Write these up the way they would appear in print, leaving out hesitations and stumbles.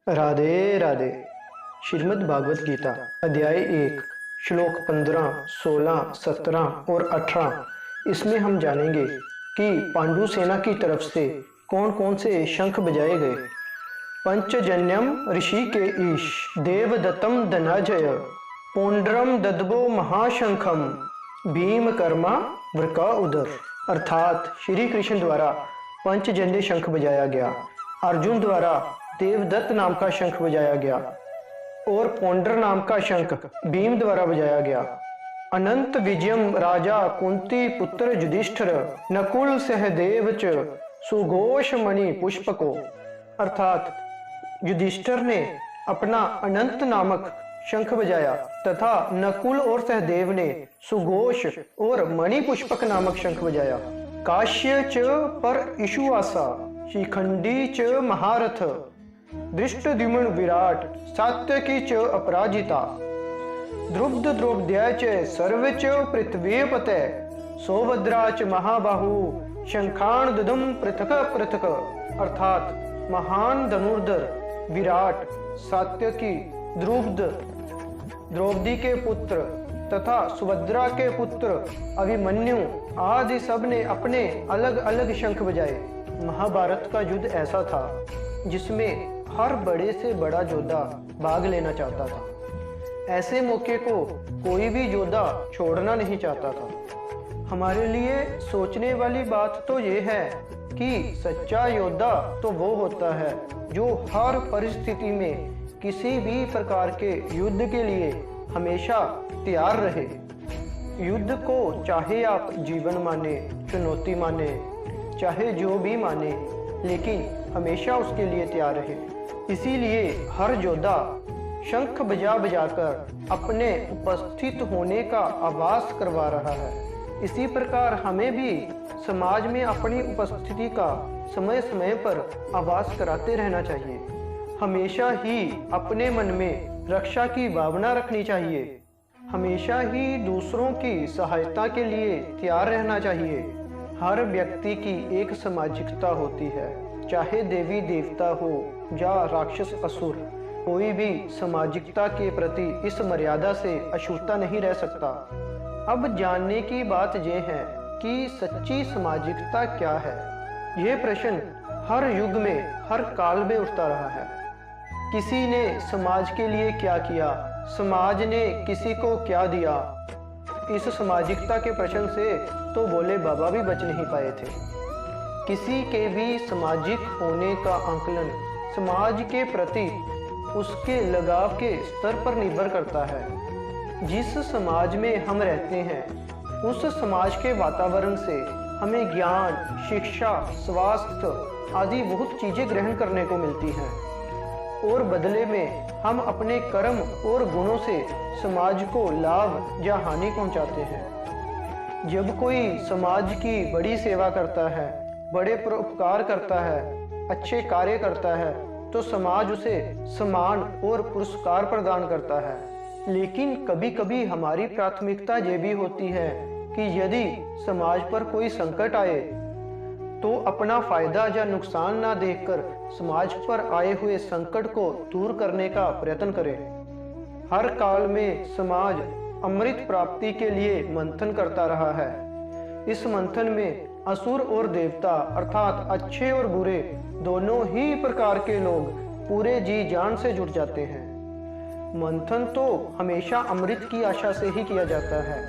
राधे राधे। श्रीमद् भागवत गीता अध्याय 1 श्लोक 15, 16, 17 और 18। इसमें हम जानेंगे कि पांडु सेना की तरफ से कौन कौन से शंख बजाए गए। पंचजन्यम ऋषि के ईश देवदत्तम धनाजय पौंड्रम ददबो महाशंखम भीम कर्मा वृका उदर। अर्थात श्री कृष्ण द्वारा पंचजन्य शंख बजाया गया, अर्जुन द्वारा देवदत्त नाम का शंख बजाया गया और पौंड्र नाम का शंख भीम द्वारा बजाया गया। अनंत विजयम राजा कुंती पुत्र युधिष्ठिर नकुल सहदेव च सुघोष मणि पुष्पको। अर्थात युधिष्ठिर ने अपना अनंत नामक शंख बजाया तथा नकुल और सहदेव ने सुघोष और मणि पुष्पक नामक शंख बजाया। काश्य च पर इशुआसा शिखंडी च महारथ दृष्टद्युम्न विराट सात्यकी च अपराजिता द्रुब्ध द्रौपद्या च सर्वे च पृथ्वीपते सौभद्रा च महाबाहु शंखान ददम पृथक पृथक। अर्थात महान धनुर्धर विराट, सात्यकी, द्रुब्ध द्रौपदी के पुत्र तथा सुभद्रा के पुत्र अभिमन्यु आदि सब ने अपने अलग अलग शंख बजाए। महाभारत का युद्ध ऐसा था जिसमें हर बड़े से बड़ा योद्धा भाग लेना चाहता था। ऐसे मौके को कोई भी योद्धा छोड़ना नहीं चाहता था। हमारे लिए सोचने वाली बात तो ये है कि सच्चा योद्धा तो वो होता है जो हर परिस्थिति में किसी भी प्रकार के युद्ध के लिए हमेशा तैयार रहे। युद्ध को चाहे आप जीवन माने, चुनौती माने, चाहे जो भी माने, लेकिन हमेशा उसके लिए तैयार रहे। इसीलिए हर योद्धा शंख बजा बजाकर अपने उपस्थित होने का आभास करवा रहा है। इसी प्रकार हमें भी समाज में अपनी उपस्थिति का समय समय पर आभास कराते रहना चाहिए। हमेशा ही अपने मन में रक्षा की भावना रखनी चाहिए। हमेशा ही दूसरों की सहायता के लिए तैयार रहना चाहिए। हर व्यक्ति की एक सामाजिकता होती है, चाहे देवी देवता हो या राक्षस असुर। कोई भी सामाजिकता के प्रति इस मर्यादा से अछूता नहीं रह सकता। अब जानने की बात यह है कि सच्ची सामाजिकता क्या है। यह प्रश्न हर युग में, हर काल में उठता रहा है। किसी ने समाज के लिए क्या किया, समाज ने किसी को क्या दिया, इस सामाजिकता के प्रश्न से तो भोले बाबा भी बच नहीं पाए थे। किसी के भी सामाजिक होने का आंकलन समाज के प्रति उसके लगाव के स्तर पर निर्भर करता है। जिस समाज में हम रहते हैं उस समाज के वातावरण से हमें ज्ञान, शिक्षा, स्वास्थ्य आदि बहुत चीजें ग्रहण करने को मिलती हैं और बदले में हम अपने कर्म और गुणों से समाज को लाभ या हानि पहुंचाते हैं। जब कोई समाज की बड़ी सेवा करता है, बड़े परोपकार करता है, अच्छे कार्य करता है, तो समाज उसे सम्मान और पुरस्कार प्रदान करता है। लेकिन कभी कभी हमारी प्राथमिकता ये भी होती है कि यदि समाज पर कोई संकट आए तो अपना फायदा या नुकसान ना देखकर समाज पर आए हुए संकट को दूर करने का प्रयत्न करें। हर काल में समाज अमृत प्राप्ति के लिए मंथन करता रहा है। इस मंथन में असुर और देवता अर्थात अच्छे और बुरे दोनों ही प्रकार के लोग पूरे जी जान से जुट जाते हैं। मंथन तो हमेशा अमृत की आशा से ही किया जाता है,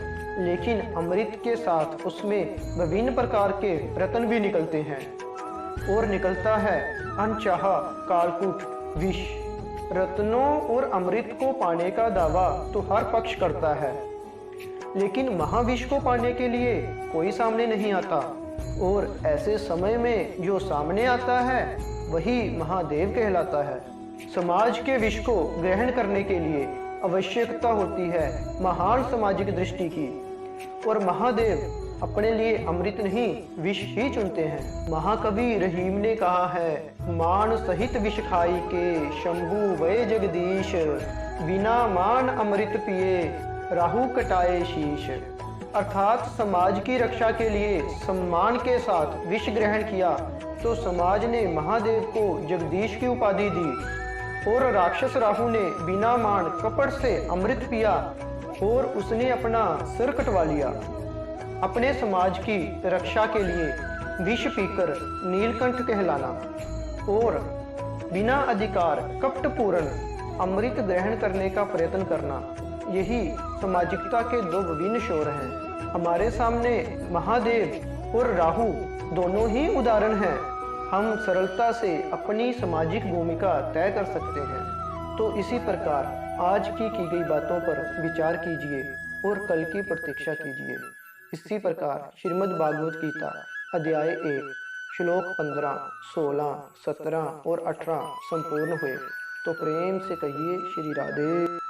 लेकिन अमृत के साथ उसमें विभिन्न प्रकार के रत्न भी निकलते हैं और निकलता है अनचाहा कालकूट विष। रत्नों और अमृत को पाने का दावा तो हर पक्ष करता है, लेकिन महाविष को पाने के लिए कोई सामने नहीं आता। और ऐसे समय में जो सामने आता है वही महादेव कहलाता है। समाज के विष को ग्रहण करने के लिए आवश्यकता होती है महान सामाजिक दृष्टि की, और महादेव अपने लिए अमृत नहीं विष ही चुनते हैं। महाकवि रहीम ने कहा है, मान सहित विष खाई के शंभु वै जगदीश बिना मान अमृत पिए राहु कटाए शीश। अर्थात समाज की रक्षा के लिए सम्मान के साथ विष ग्रहण किया तो समाज ने महादेव को जगदीश की उपाधि दी और राक्षस राहु ने बिना मान कपट से अमृत पिया और उसने अपना सिर कटवा लिया। अपने समाज की रक्षा के लिए विष पीकर नीलकंठ कहलाना और बिना अधिकार कपटपूर्ण अमृत ग्रहण करने का प्रयत्न करना, यही सामाजिकता के दो विभिन्न शोर हैं। हमारे सामने महादेव और राहु दोनों ही उदाहरण हैं। हम सरलता से अपनी सामाजिक भूमिका तय कर सकते हैं। तो इसी प्रकार आज की गई बातों पर विचार कीजिए और कल की प्रतीक्षा कीजिए। इसी प्रकार श्रीमद् भागवत गीता अध्याय 1 श्लोक 15, 16, 17 और 18 संपूर्ण हुए। तो प्रेम से कहिए श्री राधे।